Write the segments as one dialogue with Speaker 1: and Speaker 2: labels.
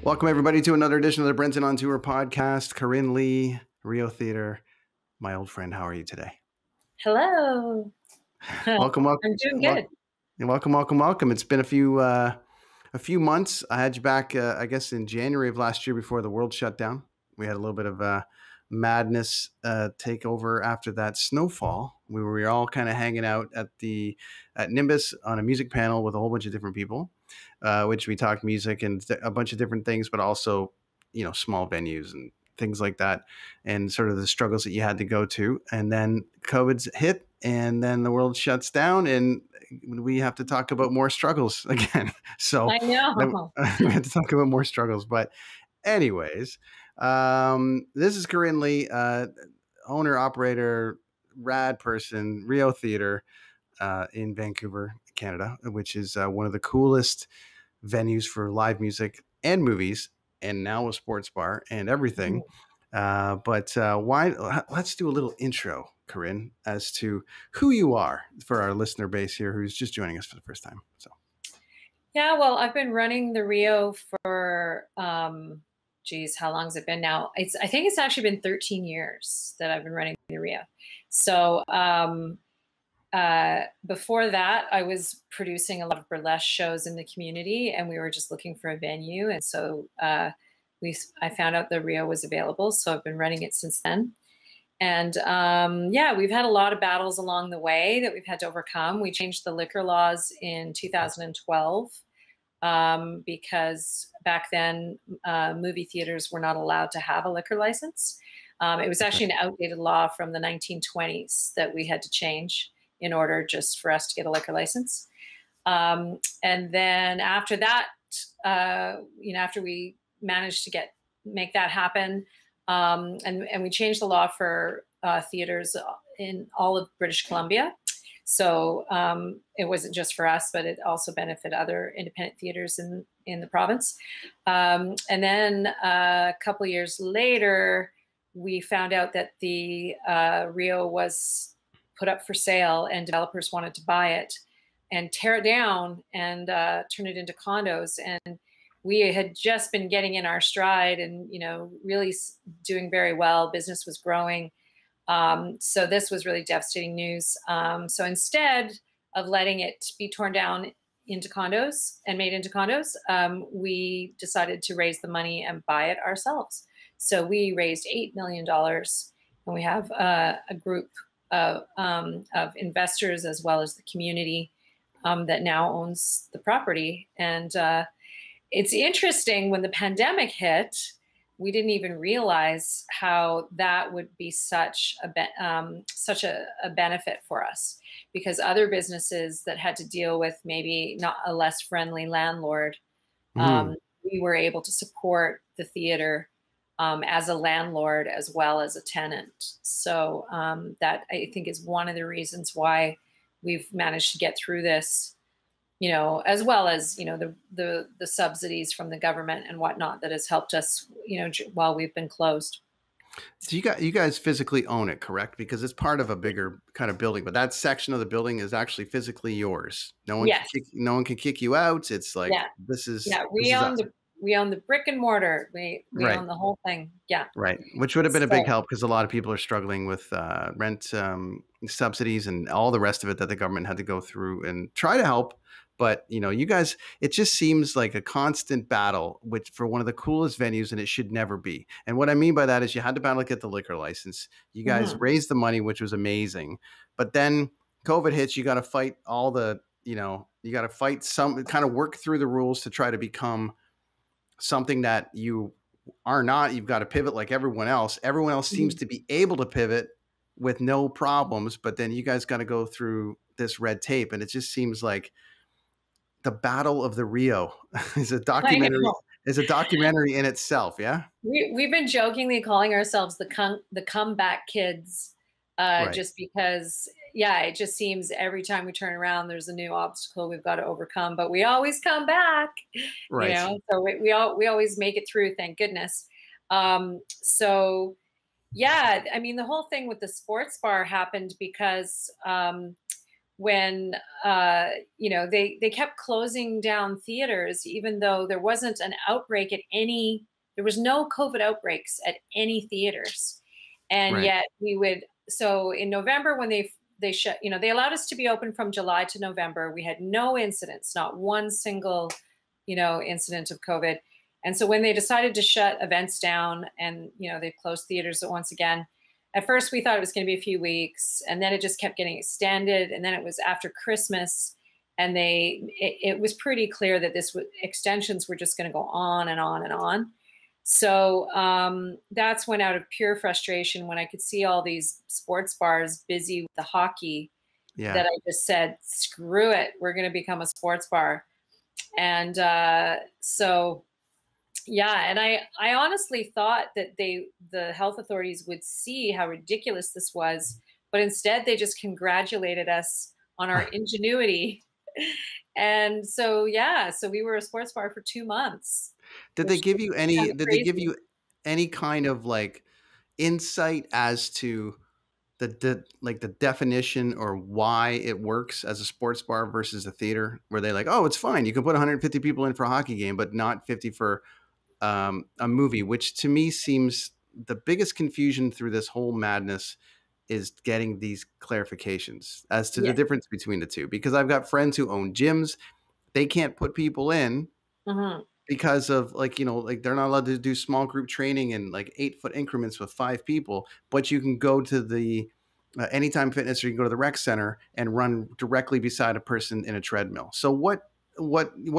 Speaker 1: Welcome, everybody, to another edition of the Brenton On Tour Podcast. Corinne Lea, Rio Theatre, my old friend. How are you today?
Speaker 2: Hello.
Speaker 1: Welcome.
Speaker 2: I'm doing good.
Speaker 1: Welcome. It's been a few months. I had you back, I guess, in January of last year before the world shut down. We had a little bit of madness take over after that snowfall. We were all kind of hanging out at Nimbus on a music panel with a whole bunch of different people, which we talked music and a bunch of different things, but also, small venues and things like that, and sort of the struggles that you had to go to. And then COVID's hit, and then the world shuts down, and we have to talk about more struggles again. So
Speaker 2: I know.
Speaker 1: we have to talk about more struggles. But anyways, this is Corinne Lea, owner, operator, rad person, Rio Theatre in Vancouver, Canada, which is one of the coolest venues for live music and movies, and now a sports bar and everything. But let's do a little intro, Corinne, as to who you are for our listener base here who's just joining us for the first time. So,
Speaker 2: yeah, well, I've been running the Rio for, how long has it been now? I think it's actually been 13 years that I've been running the Rio. So before that, I was producing a lot of burlesque shows in the community, and we were just looking for a venue. And so I found out the Rio was available, so I've been running it since then. And we've had a lot of battles along the way that we've had to overcome. We changed the liquor laws in 2012 because back then movie theaters were not allowed to have a liquor license. It was actually an outdated law from the 1920s that we had to change in order just for us to get a liquor license. And then after that, after we managed to make that happen, and we changed the law for theaters in all of British Columbia. So it wasn't just for us, but it also benefited other independent theaters in the province. And then a couple of years later, we found out that the Rio was put up for sale, and developers wanted to buy it and tear it down and turn it into condos. And we had just been getting in our stride and, really doing very well. Business was growing. So this was really devastating news. So instead of letting it be torn down into condos and made into condos, we decided to raise the money and buy it ourselves. So we raised $8 million, and we have a group of investors as well as the community that now owns the property. And it's interesting, when the pandemic hit, we didn't even realize how that would be such a benefit for us, because other businesses that had to deal with maybe not a less friendly landlord, we were able to support the theater as a landlord as well as a tenant. So that, I think, is one of the reasons why we've managed to get through this, as well as, the subsidies from the government and whatnot that has helped us, while we've been closed.
Speaker 1: So you guys physically own it, correct? Because it's part of a bigger kind of building, but that section of the building is actually physically yours. No one can kick you out. It's like,
Speaker 2: we own the brick and mortar. We own the whole thing. Yeah.
Speaker 1: Right. Which would have been a big help, because a lot of people are struggling with rent subsidies and all the rest of it that the government had to go through and try to help. But, you guys, it just seems like a constant battle for one of the coolest venues, and it should never be. And what I mean by that is you had to battle to get the liquor license. You guys raised the money, which was amazing. But then COVID hits, you got to fight work through the rules to try to become something that you are not. You've got to pivot like everyone else. Everyone else seems to be able to pivot with no problems, but then you guys got to go through this red tape, and it just seems like the Battle of the Rio is a documentary. Is a documentary in itself. Yeah,
Speaker 2: we've been jokingly calling ourselves the comeback kids, just because. Yeah, it just seems every time we turn around, there's a new obstacle we've got to overcome, but we always come back,
Speaker 1: right?
Speaker 2: So we always make it through, thank goodness. So yeah, I mean, the whole thing with the sports bar happened because when they kept closing down theaters, even though there wasn't an outbreak at any. There was no COVID outbreaks at any theaters, and
Speaker 1: Right.
Speaker 2: yet we would. So in November, when they shut, they allowed us to be open from July to November. We had no incidents, not one single, incident of COVID. And so when they decided to shut events down and, they closed theaters once again, at first we thought it was going to be a few weeks, and then it just kept getting extended. And then it was after Christmas, and it was pretty clear that extensions were just going to go on and on and on. So that's when, out of pure frustration, when I could see all these sports bars busy with the hockey, that I just said, screw it, we're going to become a sports bar. And so, yeah, and I honestly thought that the health authorities would see how ridiculous this was, but instead they just congratulated us on our ingenuity. And so, so we were a sports bar for 2 months.
Speaker 1: Did they give you any kind of like insight as to the definition or why it works as a sports bar versus a theater? Were they like, oh, it's fine, you can put 150 people in for a hockey game, but not 50 for a movie? Which to me seems the biggest confusion through this whole madness is getting these clarifications as to the difference between the two. Because I've got friends who own gyms, they can't put people in because of they're not allowed to do small group training in like 8-foot increments with 5 people, but you can go to the Anytime Fitness, or you can go to the rec center and run directly beside a person in a treadmill. So what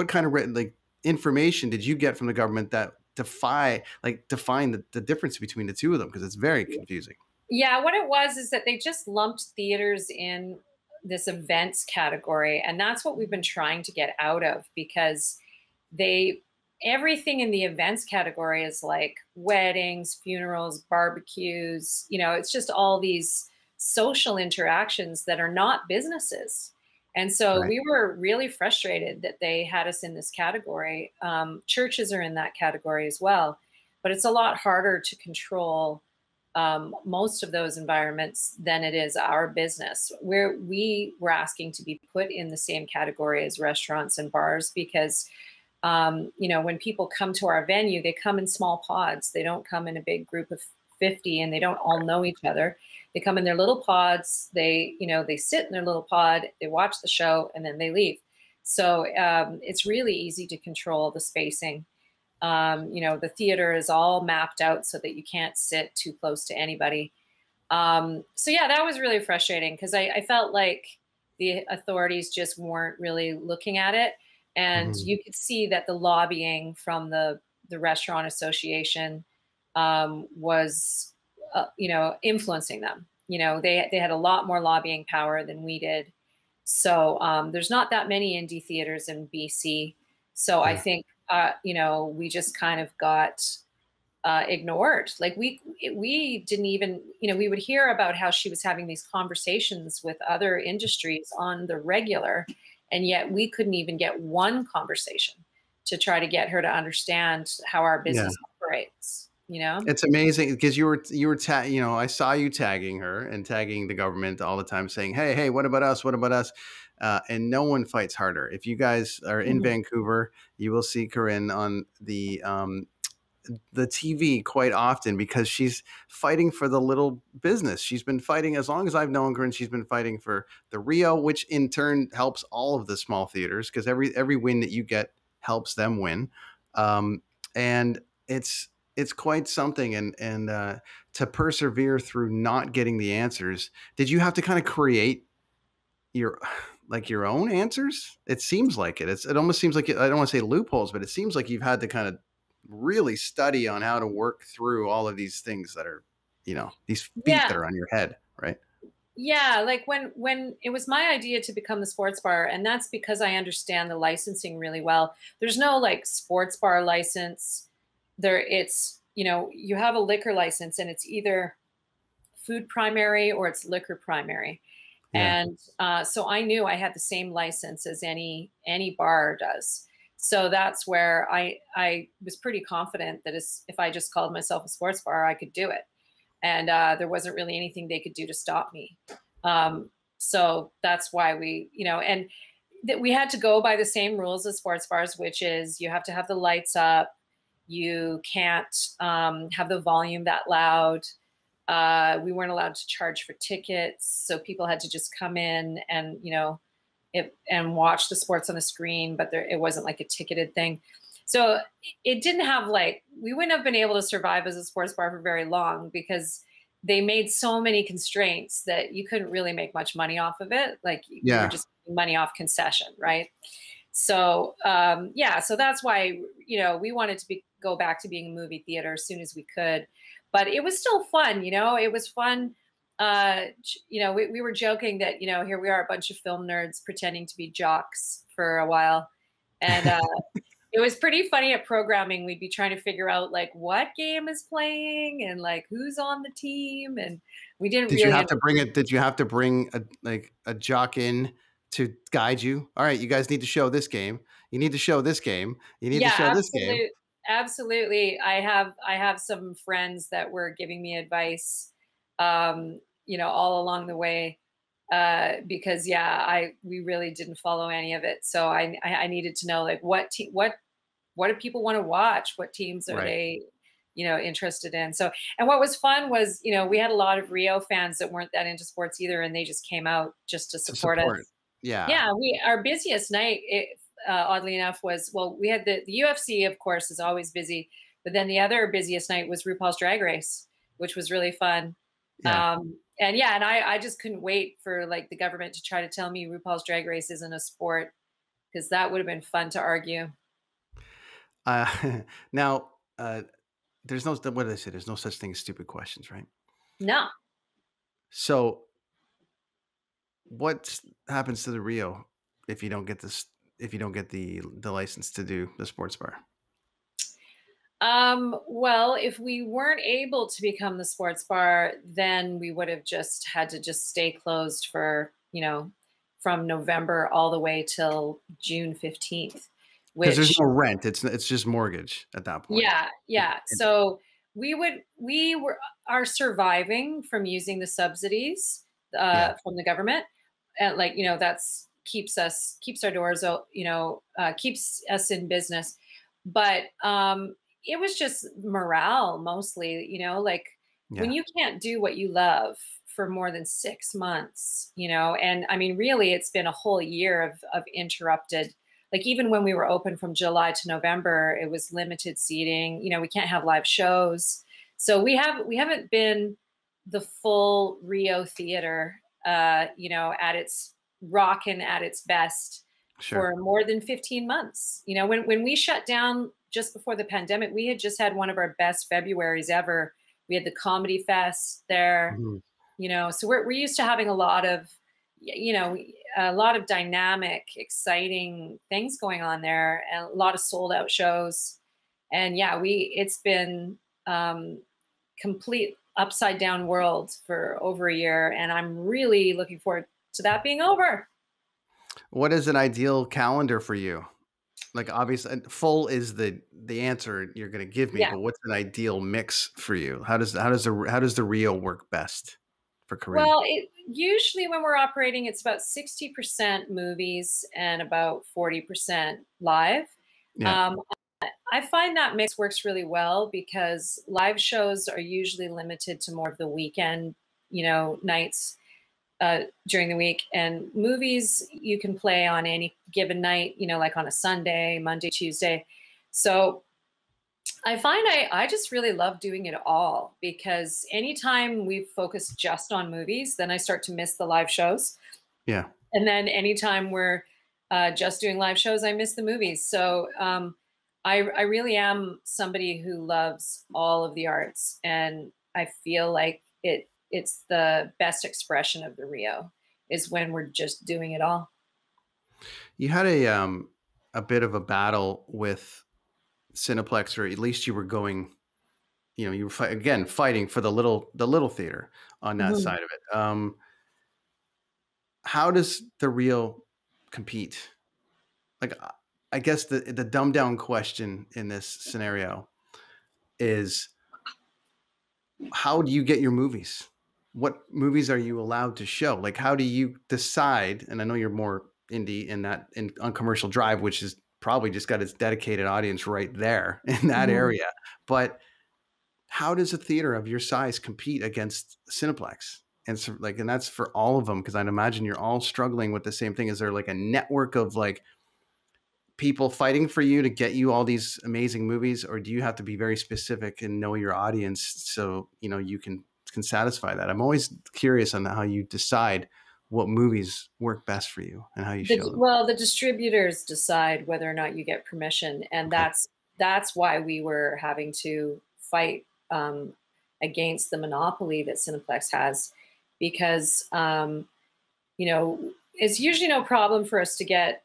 Speaker 1: kind of information did you get from the government that define the difference between the two of them? Because it's very confusing.
Speaker 2: Yeah, what it was is that they just lumped theaters in this events category, and that's what we've been trying to get out of, because everything in the events category is like weddings, funerals, barbecues, it's just all these social interactions that are not businesses. And so we were really frustrated that they had us in this category. Churches are in that category as well, but it's a lot harder to control most of those environments than it is our business, where we were asking to be put in the same category as restaurants and bars, because when people come to our venue, they come in small pods. They don't come in a big group of 50, and they don't all know each other. They come in their little pods. They sit in their little pod, they watch the show, and then they leave. So it's really easy to control the spacing. The theater is all mapped out so that you can't sit too close to anybody. That was really frustrating, because I felt like the authorities just weren't really looking at it. And you could see that the lobbying from the Restaurant Association was, influencing them. They had a lot more lobbying power than we did. So there's not that many indie theaters in BC. So I think, we just kind of got ignored. Like we didn't even, we would hear about how she was having these conversations with other industries on the regular, and yet we couldn't even get one conversation to try to get her to understand how our business operates.
Speaker 1: It's amazing, because you were I saw you tagging her and tagging the government all the time, saying, hey, what about us? What about us? And no one fights harder. If you guys are in Vancouver, you will see Corinne on the TV quite often, because she's fighting for the little business. She's been fighting, as long as I've known Corinne, she's been fighting for the Rio, which in turn helps all of the small theaters, because every win that you get helps them win. And it's quite something. And to persevere through not getting the answers, did you have to kind of create your own answers? It seems like it. It almost seems like I don't want to say loopholes, but it seems like you've had to kind of really study on how to work through all of these things that are, these feet that are on your head, right?
Speaker 2: Yeah, like when it was my idea to become the sports bar, and that's because I understand the licensing really well. There's no like sports bar license. It's, you have a liquor license, and it's either food primary or it's liquor primary. Yeah. And so I knew I had the same license as any bar does. So that's where I was pretty confident that if I just called myself a sports bar, I could do it. And there wasn't really anything they could do to stop me. So that's why we, and that we had to go by the same rules as sports bars, which is you have to have the lights up. You can't have the volume that loud. We weren't allowed to charge for tickets. So people had to just come in and, and watch the sports on the screen, but it wasn't like a ticketed thing. So it didn't have we wouldn't have been able to survive as a sports bar for very long because they made so many constraints that you couldn't really make much money off of it. You were just making money off concession, right? So, so that's why, we wanted to go back to being a movie theater as soon as we could, but it was still fun. It was fun. We were joking that, here we are, a bunch of film nerds pretending to be jocks for a while. And, it was pretty funny at programming. We'd be trying to figure out what game is playing and who's on the team. And we didn't
Speaker 1: Did you have to bring it? Did you have to bring a jock in to guide you? All right, you guys need to show this game. You need to show this game. You need to show this game.
Speaker 2: Absolutely. I have some friends that were giving me advice, all along the way. Because we really didn't follow any of it. So I needed to know what do people want to watch? What teams are they, interested in? So, and what was fun was, we had a lot of Rio fans that weren't that into sports either. And they just came out just to support us.
Speaker 1: Yeah.
Speaker 2: Yeah. Our busiest night, oddly enough we had the UFC, of course, is always busy, but then the other busiest night was RuPaul's Drag Race, which was really fun.
Speaker 1: Yeah.
Speaker 2: And I just couldn't wait for the government to try to tell me RuPaul's Drag Race isn't a sport, because that would have been fun to argue.
Speaker 1: Now, there's no, what did I say? There's no such thing as stupid questions, right?
Speaker 2: No.
Speaker 1: So what happens to the Rio if you don't get this, if you don't get the license to do the sports bar?
Speaker 2: Well, if we weren't able to become the sports bar, then we would have just had to stay closed for, from November all the way till June 15th.
Speaker 1: Because there's no rent. It's just mortgage at that point.
Speaker 2: Yeah. So we are surviving from using the subsidies from the government. And that's keeps our doors out, keeps us in business. But it was just morale mostly, when you can't do what you love for more than 6 months, and I mean, really, it's been a whole year of interrupted. Even when we were open from July to November, it was limited seating. We can't have live shows. So we haven't been the full Rio Theatre, at its rockin' at its best for more than 15 months. When we shut down just before the pandemic, we had just had one of our best Februarys ever. We had the Comedy Fest there, so we're used to having a lot of dynamic, exciting things going on there, and a lot of sold out shows. And it's been complete upside down world for over a year. And I'm really looking forward to that being over.
Speaker 1: What is an ideal calendar for you? Obviously full is the answer you're going to give me, but what's an ideal mix for you? How does the Rio work best for Corinne?
Speaker 2: Well, usually when we're operating, it's about 60% movies and about 40% live.
Speaker 1: Yeah.
Speaker 2: I find that mix works really well because live shows are usually limited to more of the weekend, nights during the week, and movies you can play on any given night, like on a Sunday, Monday, Tuesday. So I find I just really love doing it all, because anytime we focus just on movies, then I start to miss the live shows.
Speaker 1: Yeah.
Speaker 2: And then anytime we're just doing live shows, I miss the movies. So I really am somebody who loves all of the arts, and I feel like it's the best expression of the Rio is when we're just doing it all.
Speaker 1: You had a bit of a battle with Cineplex, or at least you were going, you were fighting for the little theater on that side of it. How does the Rio compete? I guess the dumbed down question in this scenario is, how do you get your movies? what movies are you allowed to show? Like, how do you decide? And I know you're more indie in that on Commercial Drive, which is probably just got its dedicated audience right there in that
Speaker 2: Mhm.
Speaker 1: area. But how does a theater of your size compete against Cineplex? And so, like, and that's for all of them, because I'd imagine you're all struggling with the same thing. Is there like a network of like people fighting for you to get you all these amazing movies, or do you have to be very specific and know your audience so you can satisfy that? I'm always curious on how you decide what movies work best for you and how you show them.
Speaker 2: Well, the distributors decide whether or not you get permission, and
Speaker 1: Okay.
Speaker 2: that's why we were having to fight against the monopoly that Cineplex has, because it's usually no problem for us to get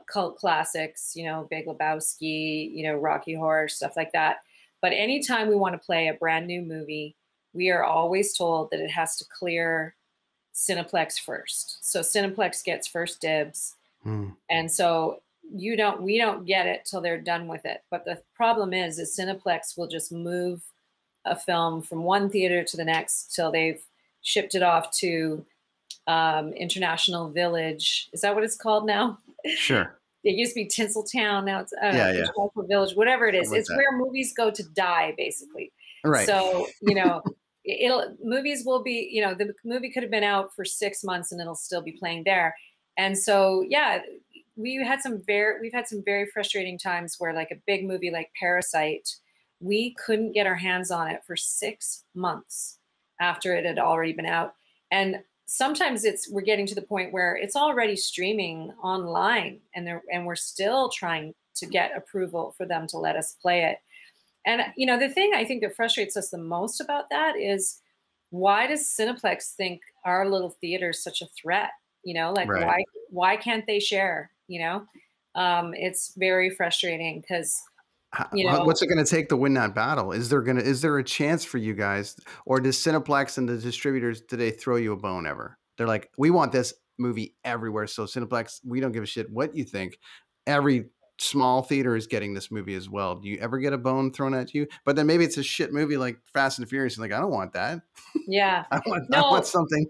Speaker 2: cult classics, Big Lebowski, Rocky Horror, stuff like that. But anytime we want to play a brand new movie, we are always told that it has to clear Cineplex first. So Cineplex gets first dibs.
Speaker 1: Hmm.
Speaker 2: And so we don't get it till they're done with it. But the problem is Cineplex will just move a film from one theater to the next till they've shipped it off to International Village. Is that what it's called now?
Speaker 1: Sure.
Speaker 2: It used to be Tinseltown. Now it's, I don't know,
Speaker 1: Yeah.
Speaker 2: International Village, whatever it is.
Speaker 1: Something like
Speaker 2: It's
Speaker 1: that.
Speaker 2: where movies go to die, basically.
Speaker 1: Right.
Speaker 2: So, movies will be, the movie could have been out for 6 months and it'll still be playing there. And so, yeah, we've had some very frustrating times where, like, a big movie like Parasite, we couldn't get our hands on it for 6 months after it had already been out. And sometimes we're getting to the point where it's already streaming online, and we're still trying to get approval for them to let us play it. And the thing I think that frustrates us the most about that is, why does Cineplex think our little theater is such a threat? Like,
Speaker 1: Right.
Speaker 2: why can't they share? It's very frustrating because
Speaker 1: What's it going to take to win that battle? Is there a chance for you guys, or does Cineplex and the distributors, do they throw you a bone ever? They're like, we want this movie everywhere, so Cineplex, we don't give a shit what you think. Every small theater is getting this movie as well. Do you ever get a bone thrown at you? But then maybe it's a shit movie like Fast and Furious, and like, I don't want that.
Speaker 2: Yeah.
Speaker 1: I want
Speaker 2: No,
Speaker 1: something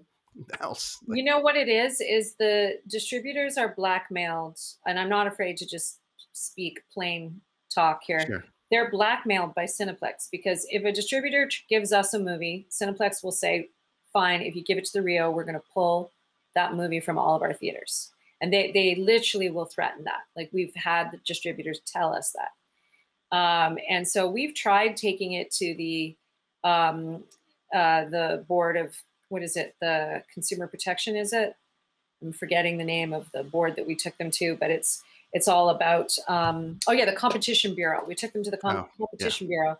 Speaker 1: else. Like,
Speaker 2: what it is the distributors are blackmailed, and I'm not afraid to just speak plain talk here.
Speaker 1: sure.
Speaker 2: They're blackmailed by Cineplex, because if a distributor gives us a movie, Cineplex will say, fine, if you give it to the Rio, we're going to pull that movie from all of our theaters. And they literally will threaten that. Like, we've had the distributors tell us that. And so we've tried taking it to the board of, what is it? The Consumer Protection, is it? I'm forgetting the name of the board that we took them to, but it's all about, the Competition Bureau. We took them to the Competition Bureau,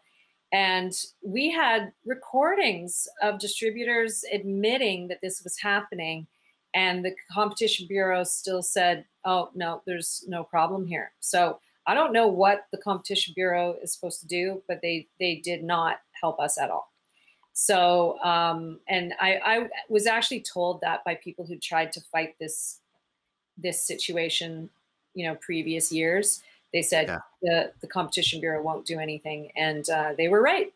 Speaker 2: and we had recordings of distributors admitting that this was happening, and the Competition Bureau still said, oh, no, there's no problem here. So I don't know what the Competition Bureau is supposed to do, but they did not help us at all. So, and I was actually told that by people who tried to fight this situation, previous years. They said the Competition Bureau won't do anything, and they were right.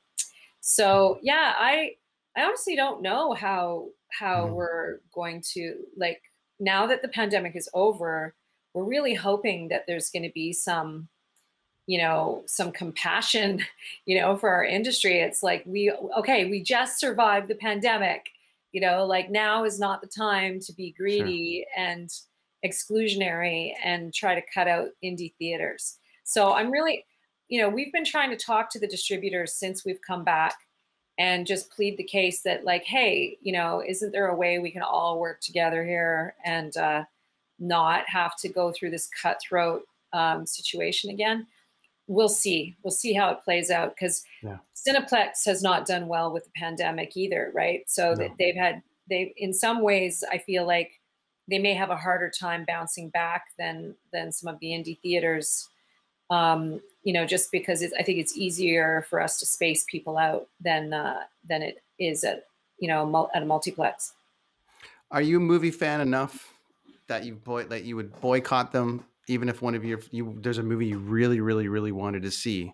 Speaker 2: So, yeah, I honestly don't know how we're going to, like, now that the pandemic is over, we're really hoping that there's going to be some compassion, for our industry. It's like, we just survived the pandemic, like, now is not the time to be greedy and exclusionary and try to cut out indie theaters. So I'm really, we've been trying to talk to the distributors since we've come back and just plead the case that, like, hey, isn't there a way we can all work together here and not have to go through this cutthroat situation again? We'll see. We'll see how it plays out, because Cineplex has not done well with the pandemic either, right? So they've in some ways, I feel like they may have a harder time bouncing back than some of the indie theaters, just because I think it's easier for us to space people out than it is at a multiplex.
Speaker 1: Are you a movie fan enough that you would boycott them, even if one of there's a movie you really, really, really wanted to see,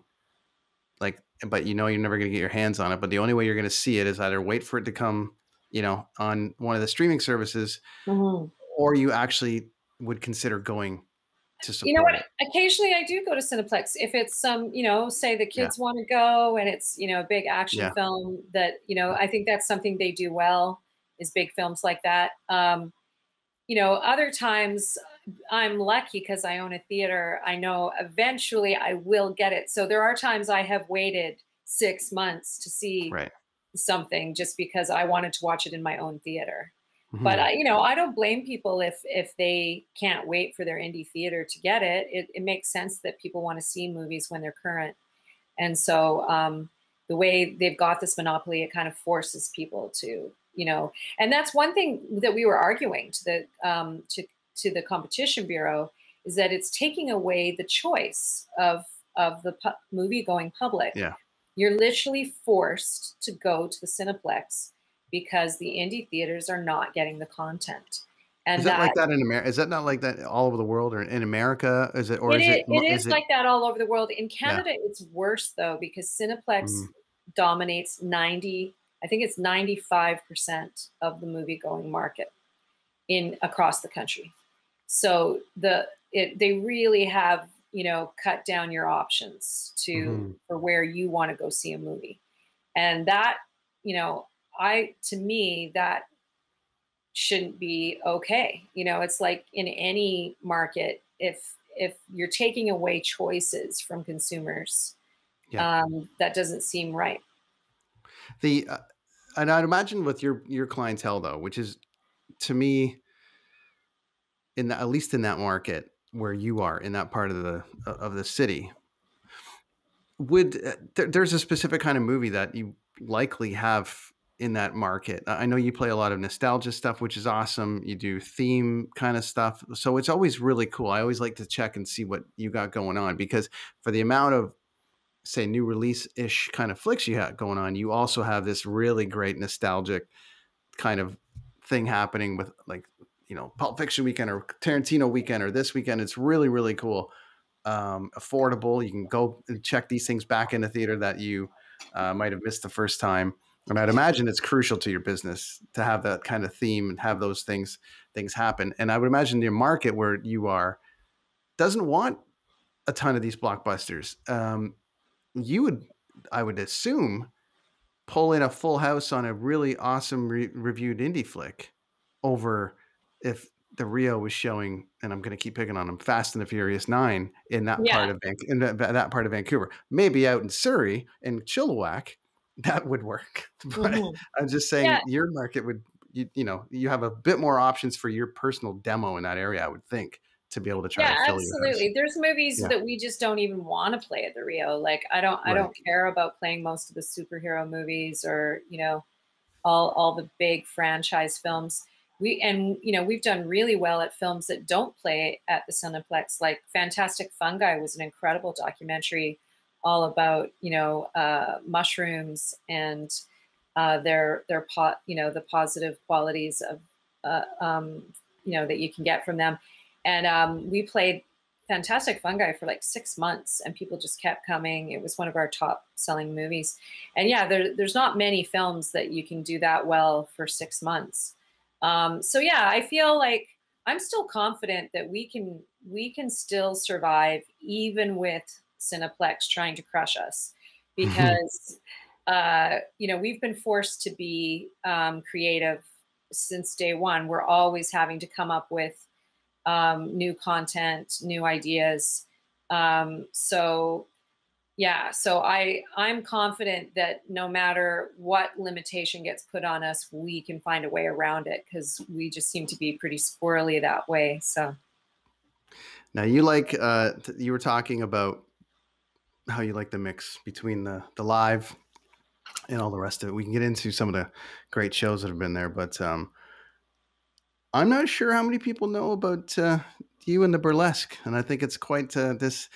Speaker 1: like, but you're never going to get your hands on it, but the only way you're going to see it is either wait for it to come on one of the streaming services, or you actually would consider going to support
Speaker 2: You know what?
Speaker 1: it?
Speaker 2: Occasionally I do go to Cineplex if it's some, say the
Speaker 1: Yeah.
Speaker 2: kids want to go and it's, a big action
Speaker 1: Yeah.
Speaker 2: film that, I think that's something they do well, is big films like that. Other times I'm lucky because I own a theater. I know eventually I will get it. So there are times I have waited 6 months to see
Speaker 1: Right.
Speaker 2: something just because I wanted to watch it in my own theater. But
Speaker 1: Mhm.
Speaker 2: I don't blame people if they can't wait for their indie theater to get it. It makes sense that people want to see movies when they're current, and so the way they've got this monopoly, it kind of forces people to, And that's one thing that we were arguing to the Competition Bureau, is that it's taking away the choice of the movie going public.
Speaker 1: Yeah.
Speaker 2: You're literally forced to go to the Cineplex because the indie theaters are not getting the content. And
Speaker 1: Is that like that in America? Is that not like that all over the world or in America? Is it, or is it,
Speaker 2: it
Speaker 1: is
Speaker 2: is
Speaker 1: it?
Speaker 2: like that all over the world. In
Speaker 1: Yeah.
Speaker 2: Canada, it's worse though, because Cineplex
Speaker 1: Mhm.
Speaker 2: dominates I think it's 95% of the movie going market across the country. So they really have, cut down your options
Speaker 1: Mhm.
Speaker 2: for where you want to go see a movie. And that, to me, that shouldn't be okay. It's like in any market, if you're taking away choices from consumers,
Speaker 1: Yeah.
Speaker 2: that doesn't seem right.
Speaker 1: The and I'd imagine with your clientele though, which is to me, at least in that market where you are in that part of the city, would there's a specific kind of movie that you likely have in that market. I know you play a lot of nostalgia stuff, which is awesome. You do theme kind of stuff, so it's always really cool. I always like to check and see what you got going on, because for the amount of, say, new release-ish kind of flicks you have going on, you also have this really great nostalgic kind of thing happening with, like, Pulp Fiction weekend or Tarantino weekend or this weekend. It's really, really cool. Affordable. You can go and check these things back in the theater that you might have missed the first time. And I'd imagine it's crucial to your business to have that kind of theme and have those things happen. And I would imagine the market where you are doesn't want a ton of these blockbusters. You would, I would assume, pull in a full house on a really awesome reviewed indie flick over if the Rio was showing, and I'm going to keep picking on them, Fast and the Furious 9 in that
Speaker 2: Yeah.
Speaker 1: part of that part of Vancouver. Maybe out in Surrey and Chilliwack, that would work. But I'm just saying,
Speaker 2: Yeah.
Speaker 1: your market would, you have a bit more options for your personal demo in that area, I would think, to be able to try to fill your house.
Speaker 2: Absolutely. There's movies
Speaker 1: Yeah.
Speaker 2: that we just don't even want to play at the Rio. Like I
Speaker 1: Right.
Speaker 2: don't care about playing most of the superhero movies or, all the big franchise films. We've done really well at films that don't play at the Cineplex. Like Fantastic Fungi was an incredible documentary all about, mushrooms and the positive qualities of, that you can get from them. And we played Fantastic Fungi for like 6 months, and people just kept coming. It was one of our top selling movies. And yeah, there's not many films that you can do that well for 6 months. So yeah, I feel like I'm still confident that we can still survive even with Cineplex trying to crush us, because we've been forced to be creative since day one. We're always having to come up with new content, new ideas. So I'm confident that no matter what limitation gets put on us, we can find a way around it, because we just seem to be pretty squirrely that way. So
Speaker 1: now you were talking about how you like the mix between the live and all the rest of it. We can get into some of the great shows that have been there, but I'm not sure how many people know about you and the burlesque, and I think it's quite this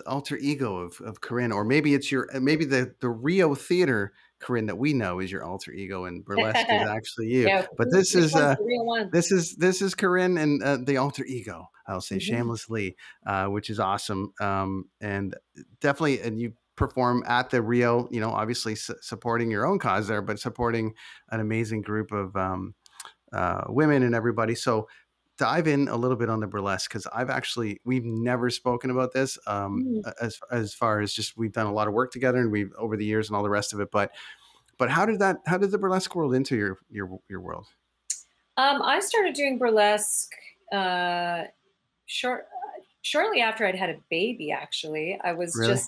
Speaker 1: alter ego of Corinne, or maybe it's maybe the Rio Theatre Corinne that we know is your alter ego, and burlesque is actually you.
Speaker 2: yeah,
Speaker 1: But
Speaker 2: which one's the real one?
Speaker 1: this is Corinne and the alter ego. I'll say shamelessly, which is awesome, and definitely, and perform at the Rio, obviously supporting your own cause there, but supporting an amazing group of women and everybody. So dive in a little bit on the burlesque, because we've never spoken about this
Speaker 2: Mm.
Speaker 1: as far as just, we've done a lot of work together and we've over the years and all the rest of it. But how did the burlesque world enter your world?
Speaker 2: I started doing burlesque shortly after I'd had a baby. Actually, I was
Speaker 1: Really?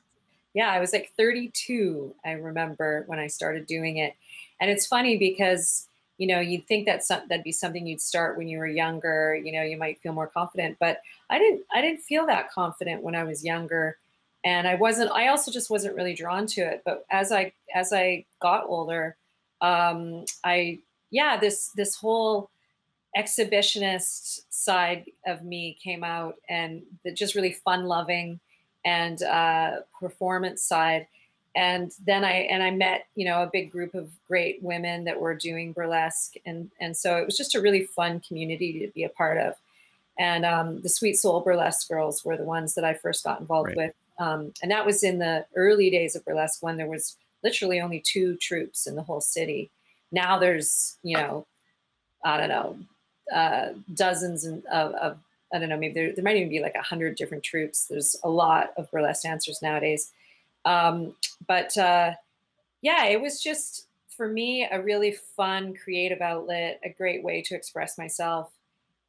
Speaker 2: I was like 32. I remember when I started doing it, and it's funny because you'd think that'd be something you'd start when you were younger. You might feel more confident, but I didn't feel that confident when I was younger, and I also just wasn't really drawn to it. But as I got older, I yeah this whole exhibitionist side of me came out, and the just really fun loving and performance side. And then I met a big group of great women that were doing burlesque, and so it was just a really fun community to be a part of. And the Sweet Soul Burlesque girls were the ones that I first got involved
Speaker 1: Right.
Speaker 2: with, and that was in the early days of burlesque when there was literally only 2 troupes in the whole city. Now there's I don't know, dozens of I don't know, maybe there might even be like 100 different troupes. There's a lot of burlesque dancers nowadays. But yeah, it was just for me a really fun, creative outlet, a great way to express myself.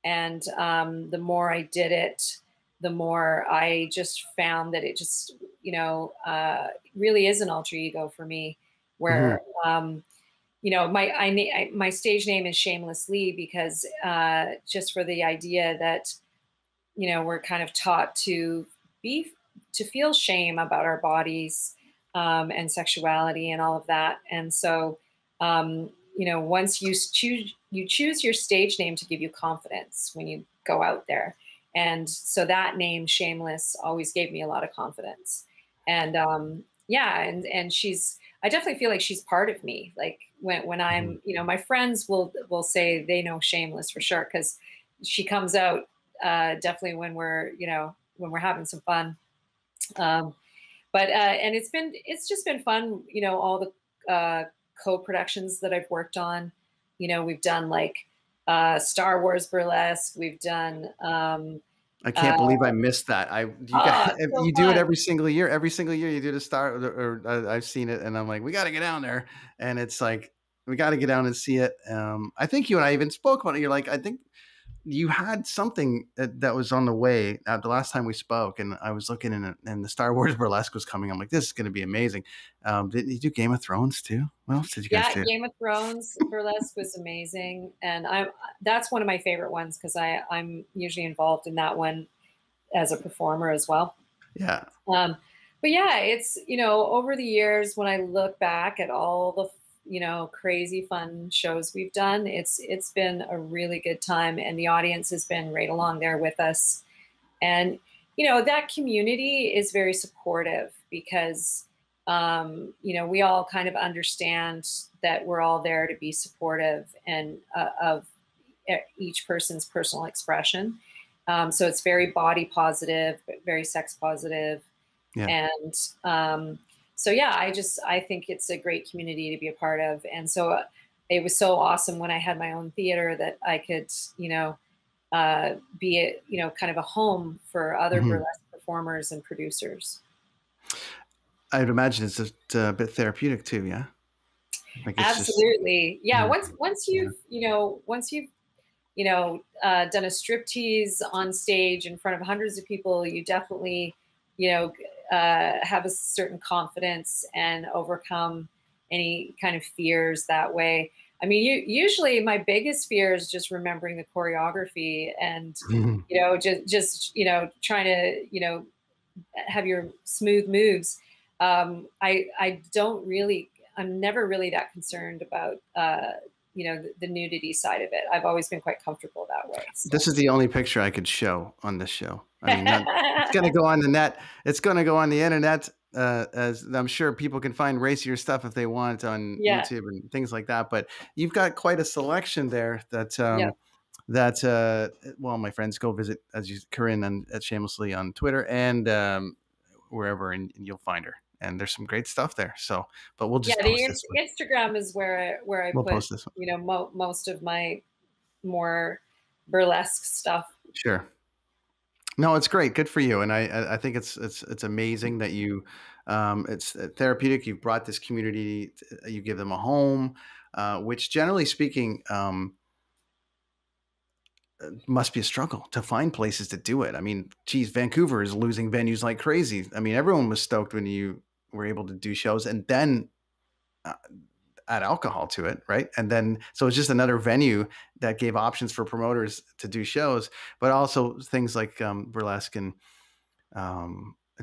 Speaker 2: And the more I did it, the more I just found that it just, really is an alter ego for me,
Speaker 1: Mhm.
Speaker 2: where my stage name is Shameless Lee because just for the idea that we're kind of taught to feel shame about our bodies, and sexuality and all of that. And so once you choose your stage name to give you confidence when you go out there. And so that name Shameless always gave me a lot of confidence. And and I definitely feel like she's part of me. Like when
Speaker 1: Mhm.
Speaker 2: I'm, my friends will say they know Shameless for sure because she comes out definitely when we're having some fun. Um, but and it's just been fun, all the co-productions that I've worked on. We've done like Star Wars burlesque. We've done
Speaker 1: I
Speaker 2: uh,
Speaker 1: can't believe I missed that. You got
Speaker 2: oh, it's so
Speaker 1: you do it
Speaker 2: fun.
Speaker 1: every single year. Every single year you do the star, I've seen it, and I'm like, we got to get down there, and it's like we got to get down and see it. I think you and I even spoke about it. You're like, I think you had something that was on the way the last time we spoke, and I was looking and the Star Wars burlesque was coming. I'm like, this is going to be amazing. Did you do Game of Thrones too? What else did you guys
Speaker 2: Yeah,
Speaker 1: do?
Speaker 2: Game of Thrones burlesque was amazing, and that's one of my favorite ones because I'm usually involved in that one as a performer as well.
Speaker 1: Yeah.
Speaker 2: Um, but yeah, it's, over the years when I look back at all the, crazy fun shows we've done, it's been a really good time, and the audience has been right along there with us. And, that community is very supportive because, we all kind of understand that we're all there to be supportive and of each person's personal expression. So it's very body positive, but very sex positive.
Speaker 1: Yeah.
Speaker 2: And so, yeah, I think it's a great community to be a part of. And so it was so awesome when I had my own theater that I could, be kind of a home for other
Speaker 1: Mhm.
Speaker 2: burlesque performers and producers.
Speaker 1: I'd imagine it's just a bit therapeutic too. Yeah. Like it's just.
Speaker 2: Absolutely. Yeah.
Speaker 1: Yeah.
Speaker 2: Once
Speaker 1: Yeah.
Speaker 2: you've done a striptease on stage in front of hundreds of people, you definitely, have a certain confidence and overcome any kind of fears that way. I mean, usually my biggest fear is just remembering the choreography and,
Speaker 1: Mhm.
Speaker 2: just trying to, have your smooth moves. I don't really, I'm never really that concerned about, the nudity side of it. I've always been quite comfortable that way. So.
Speaker 1: This is the only picture I could show on this show. I mean, it's going to go on the net. It's going to go on the internet. As I'm sure people can find racier stuff if they want on
Speaker 2: Yeah.
Speaker 1: YouTube and things like that. But you've got quite a selection there.
Speaker 2: Yeah.
Speaker 1: Well, my friends, go visit Corinne at Shamelessly on Twitter and wherever, and you'll find her. and there's some great stuff there. So, but we'll
Speaker 2: Yeah,
Speaker 1: just post
Speaker 2: the
Speaker 1: this one.
Speaker 2: Instagram is where I
Speaker 1: We'll
Speaker 2: put,
Speaker 1: post this one.
Speaker 2: you know, most of my more burlesque stuff.
Speaker 1: Sure. No, it's great. Good for you. And I think it's amazing that you, it's therapeutic. You've brought this community, you give them a home, which generally speaking, must be a struggle to find places to do it. I mean, geez, Vancouver is losing venues like crazy. I mean, everyone was stoked when you were able to do shows and then uh, add alcohol to it, right? And then, so it's just another venue that gave options for promoters to do shows, but also things like burlesque and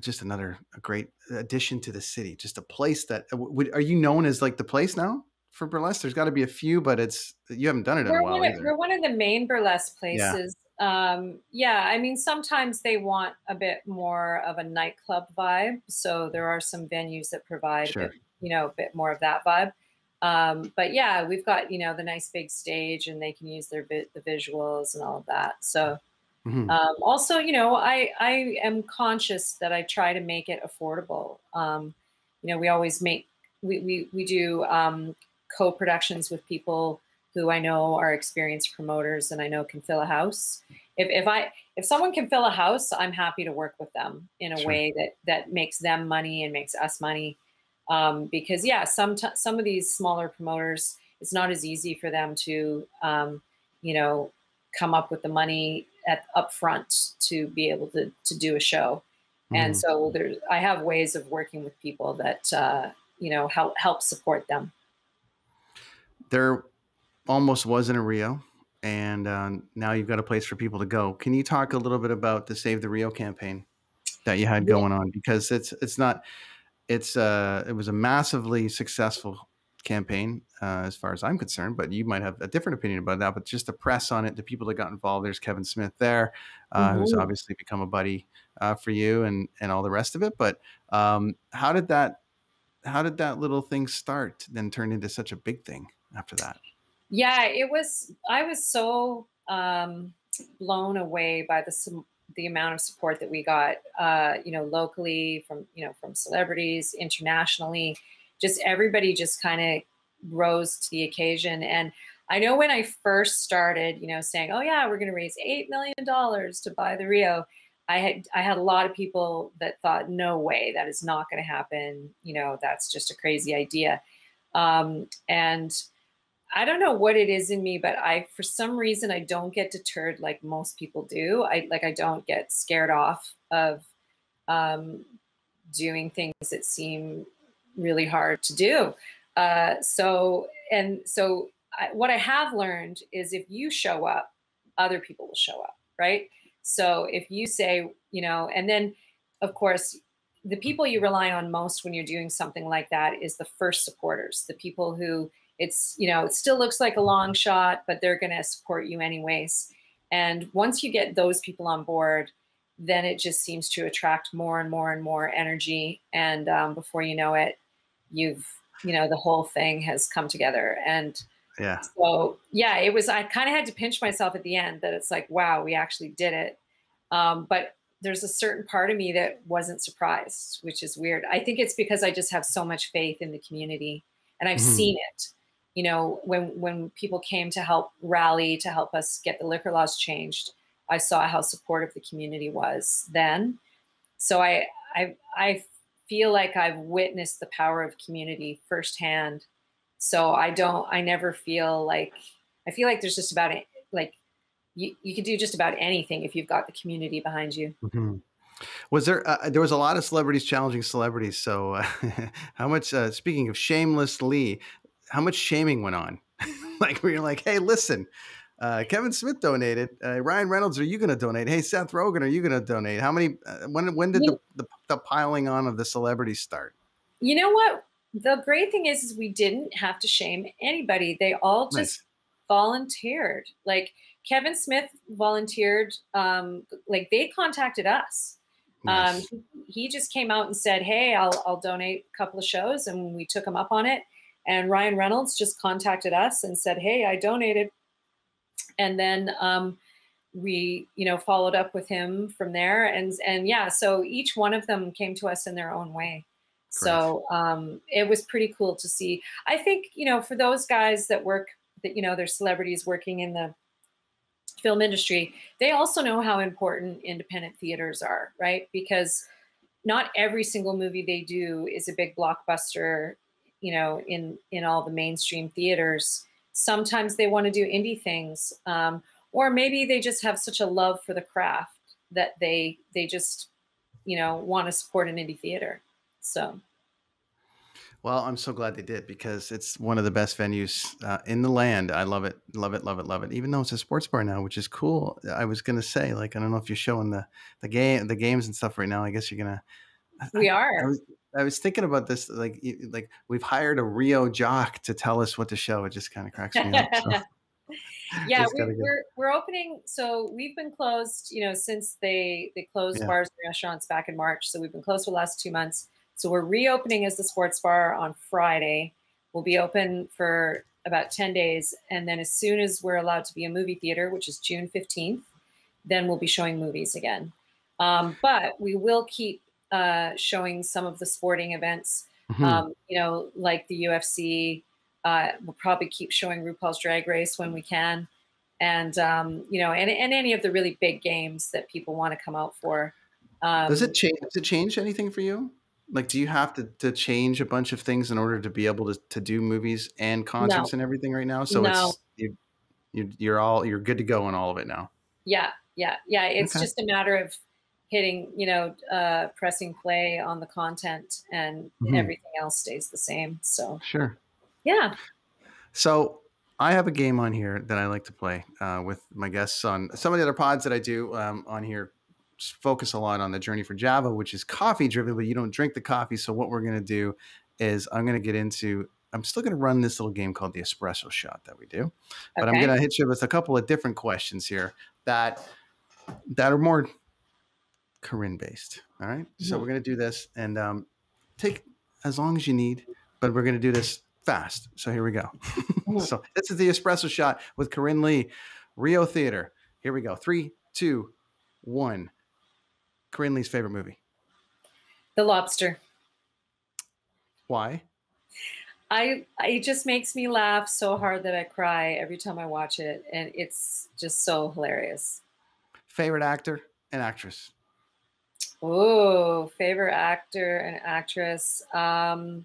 Speaker 1: just another a great addition to the city. Just a place that are you known as like the place now for burlesque? There's got to be a few, but you haven't done it in a while either.
Speaker 2: We're one of the main burlesque places.
Speaker 1: Yeah.
Speaker 2: Yeah, I mean, sometimes they want a bit more of a nightclub vibe. So there are some venues that provide
Speaker 1: Sure.
Speaker 2: a bit, you know, a bit more of that vibe. But yeah, we've got, you know, the nice big stage and they can use the visuals and all of that. So also, you know, I am conscious that I try to make it affordable. You know, we always make, we do co-productions with people who I know are experienced promoters and I know can fill a house. If someone can fill a house, I'm happy to work with them in a way that makes them money and makes us money. Because yeah, some of these smaller promoters, it's not as easy for them to, you know, come up with the money up front to be able to do a show. And so I have ways of working with people that, you know, help support them.
Speaker 1: There almost wasn't a Rio, and now you've got a place for people to go. Can you talk a little bit about the Save the Rio campaign that you had going on? Because it was a massively successful campaign as far as I'm concerned, but you might have a different opinion about that. But just the press on it, the people that got involved, there's Kevin Smith there, who's obviously become a buddy for you and all the rest of it. But how did that little thing start, then turn into such a big thing after that?
Speaker 2: Yeah, I was so blown away by the amount of support that we got, you know, locally from celebrities, internationally, just everybody just kind of rose to the occasion. And I know when I first started, you know, saying, oh yeah, we're going to raise $8 million to buy the Rio, I had a lot of people that thought, no way, that is not going to happen. You know, that's just a crazy idea. And I don't know what it is in me, but for some reason, I don't get deterred like most people do. I don't get scared off of doing things that seem really hard to do. What I have learned is if you show up, other people will show up, right? So if you say, you know, and then of course, the people you rely on most when you're doing something like that is the first supporters, the people who it's, you know, it still looks like a long shot, but they're going to support you anyways. And once you get those people on board, then it just seems to attract more and more and more energy. And before you know it, you know, the whole thing has come together. And
Speaker 1: yeah,
Speaker 2: so yeah, I kind of had to pinch myself at the end that it's like, wow, we actually did it. But there's a certain part of me that wasn't surprised, which is weird. I think it's because I just have so much faith in the community and I've seen it. You know, when people came to help rally to help us get the liquor laws changed, I saw how supportive the community was then. So I feel like I've witnessed the power of community firsthand. So I never feel like, I feel like there's just about it. Like you can do just about anything if you've got the community behind you.
Speaker 1: Was there was a lot of celebrities challenging celebrities. So how much, speaking of shamelessly, how much shaming went on? Like where you're like, hey, listen, Kevin Smith donated. Ryan Reynolds, are you going to donate? Hey, Seth Rogen, are you going to donate? How many? When did the piling on of the celebrities start?
Speaker 2: You know what? The great thing is we didn't have to shame anybody. They all just volunteered. Like Kevin Smith volunteered. Like they contacted us. Nice. He just came out and said, hey, I'll donate a couple of shows. And we took him up on it. And Ryan Reynolds just contacted us and said, hey, I donated. And then we, you know, followed up with him from there. And yeah, so each one of them came to us in their own way. So it was pretty cool to see. I think, you know, for those guys that work, that, you know, they're celebrities working in the film industry, they also know how important independent theaters are, right? Because not every single movie they do is a big blockbuster, you know, in all the mainstream theaters. Sometimes they want to do indie things, or maybe they just have such a love for the craft that they just, you know, want to support an indie theater. So.
Speaker 1: Well, I'm so glad they did, because it's one of the best venues in the land. I love it, love it, love it, love it. Even though it's a sports bar now, which is cool. I was gonna say, like, I don't know if you're showing the games and stuff right now. I guess you're gonna.
Speaker 2: We are.
Speaker 1: I was thinking about this, like we've hired a Rio jock to tell us what to show. It just kind of cracks me up. So.
Speaker 2: Yeah, we're opening. So we've been closed, you know, since they closed bars and restaurants back in March. So we've been closed for the last 2 months. So we're reopening as the sports bar on Friday. We'll be open for about 10 days. And then as soon as we're allowed to be a movie theater, which is June 15th, then we'll be showing movies again. But we will keep showing some of the sporting events, you know, like the UFC. We'll probably keep showing RuPaul's Drag Race when we can. And, you know, and any of the really big games that people want to come out for.
Speaker 1: Does it change anything for you? Like, do you have to change a bunch of things in order to be able to do movies and concerts and everything right now? So it's you're good to go on all of it now.
Speaker 2: Yeah. It's just a matter of hitting, you know, pressing play on the content, and everything else stays the same. So
Speaker 1: sure.
Speaker 2: Yeah.
Speaker 1: So I have a game on here that I like to play with my guests on some of the other pods that I do on here. Focus a lot on the journey for Java, which is coffee driven, but you don't drink the coffee. So what we're going to do is I'm still going to run this little game called the espresso shot that we do, but I'm going to hit you with a couple of different questions here that are more Corinne based. All right. So we're going to do this, and take as long as you need, but we're going to do this fast. So here we go. So this is the espresso shot with Corinne Lea, Rio Theatre. Here we go. 3, 2, 1. Corinne Lea's favorite movie?
Speaker 2: The Lobster.
Speaker 1: Why?
Speaker 2: It just makes me laugh so hard that I cry every time I watch it, and it's just so hilarious.
Speaker 1: Favorite actor and actress?
Speaker 2: Oh, favorite actor and actress. I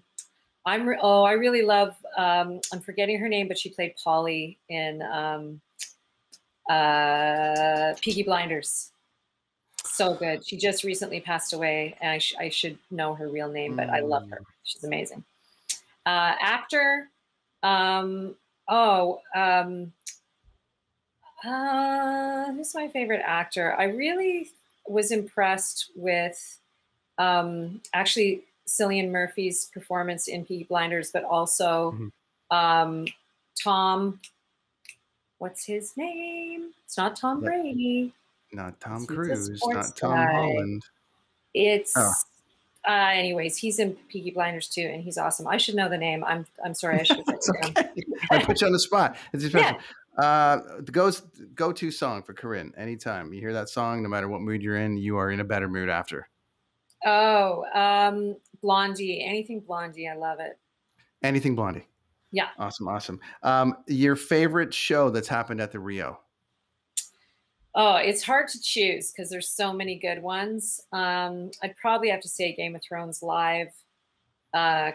Speaker 2: really love. I'm forgetting her name, but she played Polly in Peaky Blinders. So good. She just recently passed away, and I should know her real name, but I love her. She's amazing. Actor. Who's my favorite actor? I really was impressed with actually Cillian Murphy's performance in Peaky Blinders, but also Tom. What's his name? It's not Tom Brady.
Speaker 1: Not Tom Cruise, not Tom Holland.
Speaker 2: It's anyways, he's in Peaky Blinders too, and he's awesome. I should know the name. I'm sorry, I should have written it down.
Speaker 1: I put you on the spot. It's special. The go-to song for Corinne. Anytime you hear that song, no matter what mood you're in, you are in a better mood after.
Speaker 2: Blondie. Anything Blondie. I love it.
Speaker 1: Anything Blondie.
Speaker 2: Yeah.
Speaker 1: Awesome. Your favorite show that's happened at the Rio?
Speaker 2: Oh, it's hard to choose because there's so many good ones. I'd probably have to say Game of Thrones live,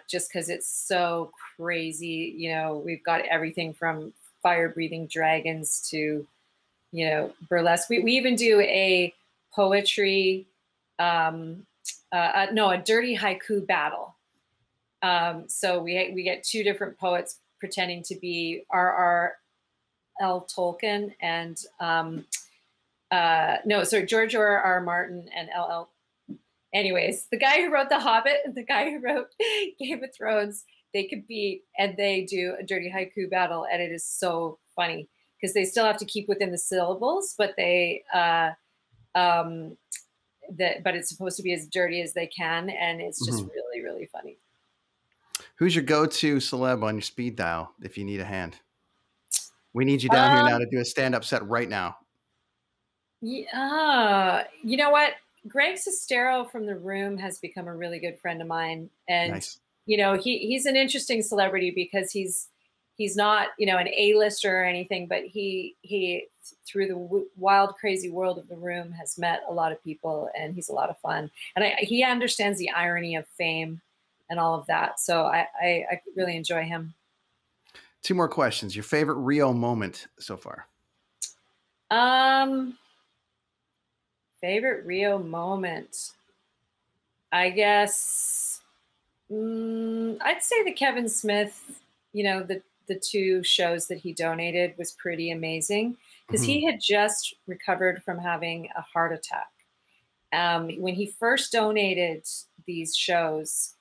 Speaker 2: just because it's so crazy. You know, we've got everything from fire-breathing dragons to, you know, burlesque. We even do a poetry, a dirty haiku battle. So we get 2 different poets pretending to be R.R.L. Tolkien and George R.R. Martin and L.L. Anyways, the guy who wrote The Hobbit and the guy who wrote Game of Thrones, they compete and they do a dirty haiku battle, and it is so funny because they still have to keep within the syllables, but but it's supposed to be as dirty as they can, and it's just really, really funny.
Speaker 1: Who's your go-to celeb on your speed dial if you need a hand? We need you down here now to do a stand-up set right now.
Speaker 2: Yeah, you know what? Greg Sestero from The Room has become a really good friend of mine, and
Speaker 1: Nice.
Speaker 2: he's an interesting celebrity because he's not an A-lister or anything, but he through the wild, crazy world of The Room has met a lot of people, and he's a lot of fun, and he understands the irony of fame and all of that. So I really enjoy him.
Speaker 1: 2 more questions. Your favorite Rio moment so far?
Speaker 2: Favorite Rio moment, I guess. I'd say the Kevin Smith, the 2 shows that he donated was pretty amazing because he had just recovered from having a heart attack. When he first donated these shows,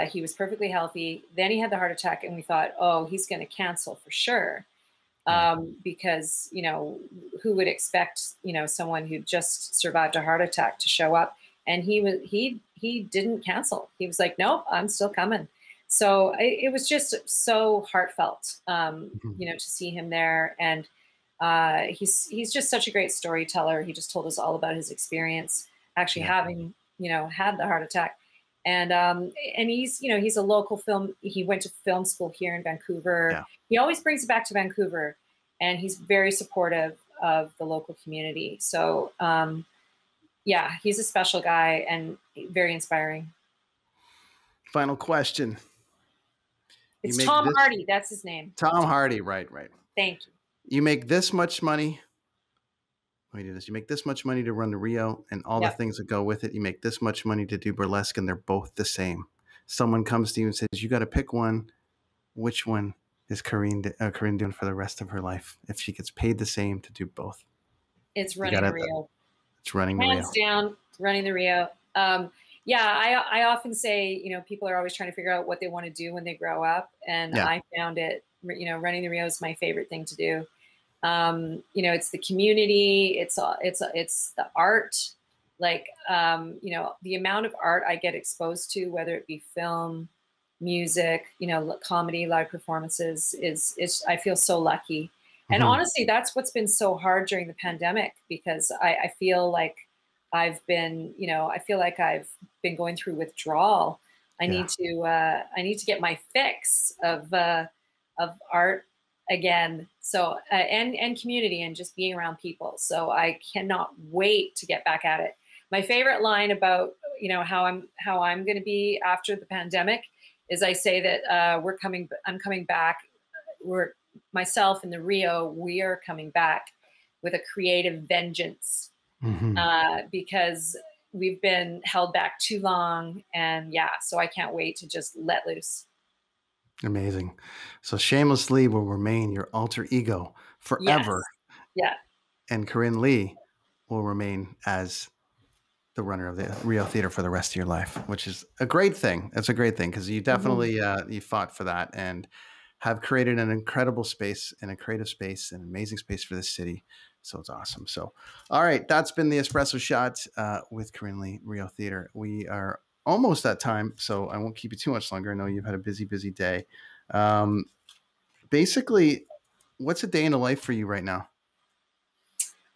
Speaker 2: he was perfectly healthy. Then he had the heart attack, and we thought, oh, he's going to cancel for sure. Because, who would expect, someone who just survived a heart attack to show up? And he didn't cancel. He was like, nope, I'm still coming. So it was just so heartfelt, to see him there. And he's just such a great storyteller. He just told us all about his experience actually having, had the heart attack. And he's a local he went to film school here in Vancouver. Yeah. He always brings it back to Vancouver, and he's very supportive of the local community. So, he's a special guy and very inspiring.
Speaker 1: Final question.
Speaker 2: It's Tom Hardy. That's his name.
Speaker 1: Tom Hardy. Right.
Speaker 2: Thank you.
Speaker 1: You make this much money. Let me do this. You make this much money to run the Rio and all the things that go with it. You make this much money to do burlesque, and they're both the same. Someone comes to you and says, you got to pick one. Which one is Corinne doing for the rest of her life if she gets paid the same to do both?
Speaker 2: It's running the Rio.
Speaker 1: It's running the Rio.
Speaker 2: Hands down, running the Rio. I often say, people are always trying to figure out what they want to do when they grow up. And I found it, running the Rio is my favorite thing to do. It's the community, it's the art, the amount of art I get exposed to, whether it be film, music, comedy, live performances is I feel so lucky. And honestly, that's what's been so hard during the pandemic, because I feel like I've been going through withdrawal. I need to get my fix of art again. So, and community and just being around people. So I cannot wait to get back at it. My favorite line about, how I'm going to be after the pandemic is I say that, I'm coming back. Myself and the Rio, we are coming back with a creative vengeance, because we've been held back too long. And so I can't wait to just let loose.
Speaker 1: Amazing. So Shameless Lee will remain your alter ego forever.
Speaker 2: Yes. Yeah.
Speaker 1: And Corinne Lea will remain as the runner of the Rio Theatre for the rest of your life, which is a great thing. That's a great thing, because you definitely you fought for that and have created an incredible space and a creative space, an amazing space for this city. So it's awesome. So, all right, that's been the Espresso Shot with Corinne Lea, Rio Theatre. We are almost at time, so I won't keep you too much longer. I know you've had a busy day. Basically, what's a day in the life for you right now?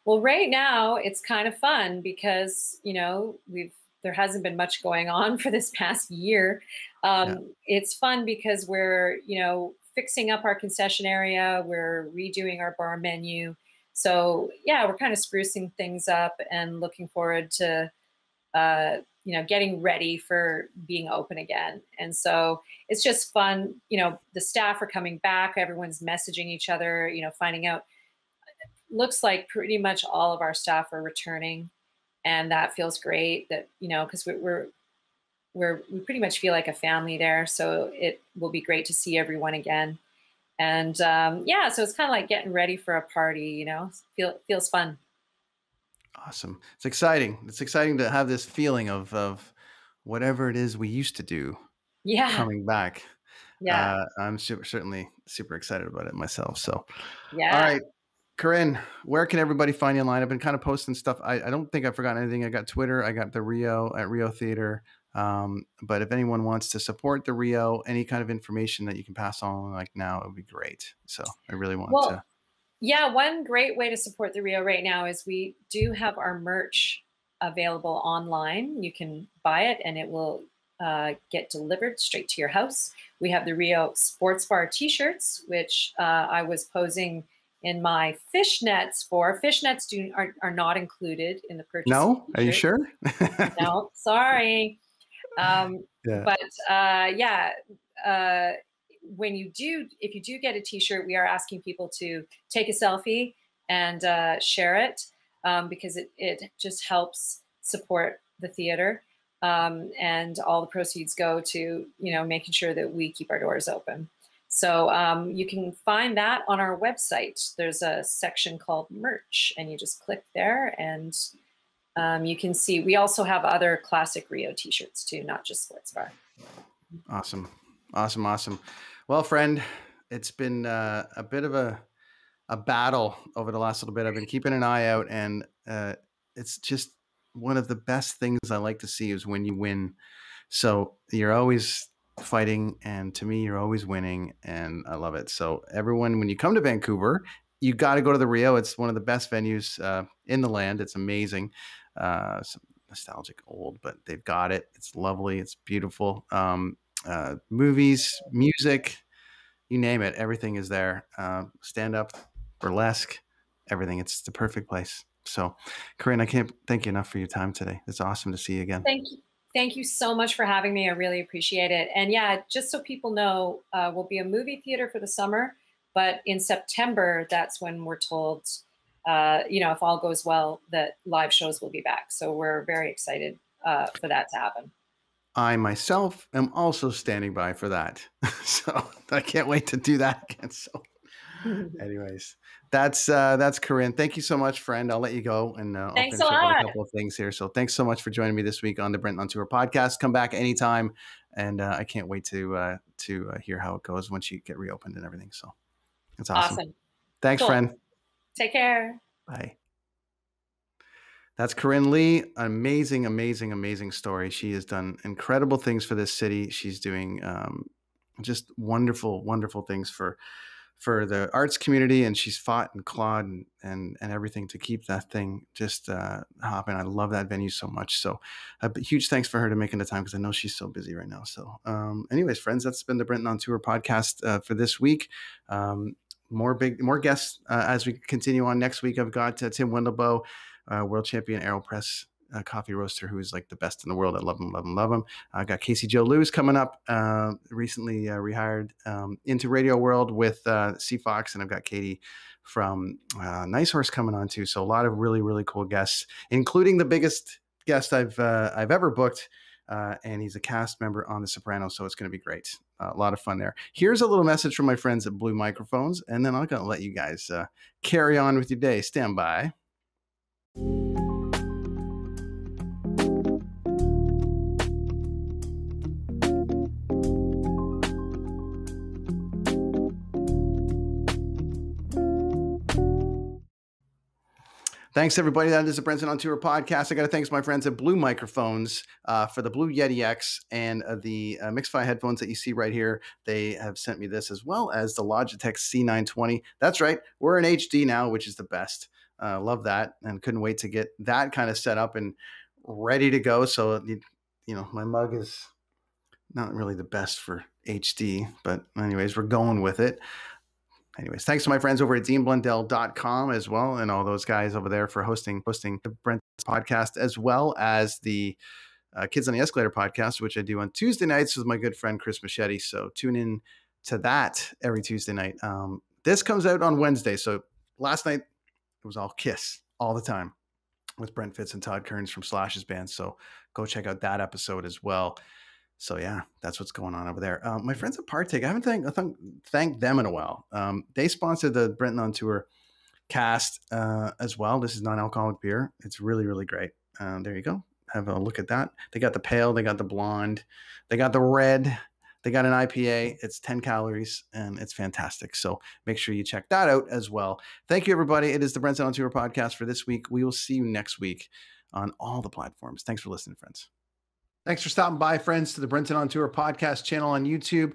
Speaker 2: Well, right now it's kind of fun because, there hasn't been much going on for this past year. It's fun because we're, fixing up our concession area. We're redoing our bar menu. So we're kind of sprucing things up and looking forward to, getting ready for being open again. And so it's just fun. The staff are coming back. Everyone's messaging each other, finding out. Looks like pretty much all of our staff are returning. And that feels great that, because we pretty much feel like a family there. So it will be great to see everyone again. And so it's kind of like getting ready for a party, feels fun.
Speaker 1: Awesome. It's exciting. It's exciting to have this feeling of whatever it is we used to do coming back. Yeah. I'm certainly super excited about it myself. So, all right, Corinne, where can everybody find you online? I've been kind of posting stuff. I don't think I've forgotten anything. I got Twitter. I got the Rio at Rio Theatre. But if anyone wants to support the Rio, any kind of information that you can pass on like now, it would be great. So I really want to.
Speaker 2: Yeah, one great way to support the Rio right now is we do have our merch available online. You can buy it and it will get delivered straight to your house. We have the Rio Sports Bar T-Shirts, which I was posing in my fishnets for. Fishnets are not included in the purchase.
Speaker 1: No? Are you sure?
Speaker 2: No, sorry. But if you do get a T-shirt, we are asking people to take a selfie and share it because it just helps support the theater. And all the proceeds go to, making sure that we keep our doors open. So you can find that on our website. There's a section called merch, and you just click there and you can see, we also have other classic Rio T-shirts too, not just Sports Bar.
Speaker 1: Awesome. Well, friend, it's been a bit of a battle over the last little bit. I've been keeping an eye out, and it's just one of the best things I like to see is when you win. So you're always fighting, and to me, you're always winning, and I love it. So everyone, when you come to Vancouver, you got to go to the Rio. It's one of the best venues in the land. It's amazing. Some nostalgic old, but they've got it. It's lovely. It's beautiful. Movies, music, you name it. Everything is there. Stand up, burlesque, everything. It's the perfect place. So, Corinne, I can't thank you enough for your time today. It's awesome to see you again.
Speaker 2: Thank you. Thank you so much for having me. I really appreciate it. And yeah, just so people know, we'll be a movie theater for the summer, but in September, that's when we're told, if all goes well, that live shows will be back. So we're very excited for that to happen.
Speaker 1: I myself am also standing by for that. So I can't wait to do that again. So anyways, that's Corinne. Thank you so much, friend. I'll let you go and I'll finish up with a couple of things here. So thanks so much for joining me this week on the Brenton On Tour podcast. Come back anytime. And I can't wait to hear how it goes once you get reopened and everything. So that's awesome. Thanks, friend.
Speaker 2: Take care.
Speaker 1: Bye. That's Corinne Lea. Amazing, amazing, amazing story. She has done incredible things for this city. She's doing just wonderful, wonderful things for the arts community, and she's fought and clawed and everything to keep that thing just hopping. I love that venue so much. So a huge thanks for her to making the time, because I know she's so busy right now. So anyways, friends, that's been the Brenton On Tour podcast for this week. More guests as we continue on next week. I've got Tim Wendelboe, world champion AeroPress coffee roaster, who is like the best in the world. I love him, love him, love him. I got Casey Joe Lewis coming up, recently rehired into Radio World with C Fox, and I've got Katie from Nice Horse coming on too. So a lot of really, really cool guests, including the biggest guest I've ever booked, and he's a cast member on The Sopranos. So it's going to be great. A lot of fun there. Here's a little message from my friends at Blue Microphones, and then I'm going to let you guys carry on with your day. Stand by. Thanks, everybody. That is the Brenton On Tour podcast. I got to thank my friends at Blue Microphones for the Blue Yeti X and the Mixify headphones that you see right here. They have sent me this, as well as the Logitech C920. That's right. We're in HD now, which is the best. Love that, and couldn't wait to get that kind of set up and ready to go. So, my mug is not really the best for HD, but anyways, we're going with it. Anyways, thanks to my friends over at deanblundell.com as well, and all those guys over there for hosting the Brent podcast, as well as the Kids on the Escalator podcast, which I do on Tuesday nights with my good friend Chris Machete. So tune in to that every Tuesday night. This comes out on Wednesday. So last night it was all Kiss all the time with Brent Fitz and Todd Kearns from Slash's band. So go check out that episode as well. So yeah, that's what's going on over there. My friends at Partake, I haven't thanked them in a while. They sponsored the Brenton On Tour cast as well. This is non-alcoholic beer. It's really, really great. There you go. Have a look at that. They got the pale, they got the blonde, they got the red, they got an IPA. It's 10 calories and it's fantastic. So make sure you check that out as well. Thank you, everybody. It is the Brenton On Tour podcast for this week. We will see you next week on all the platforms. Thanks for listening, friends. Thanks for stopping by, friends, to the Brenton On Tour podcast channel on YouTube.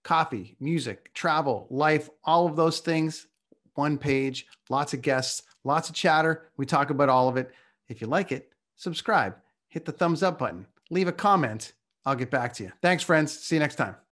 Speaker 1: Coffee, music, travel, life, all of those things. One page, lots of guests, lots of chatter. We talk about all of it. If you like it, subscribe, hit the thumbs up button, leave a comment. I'll get back to you. Thanks, friends. See you next time.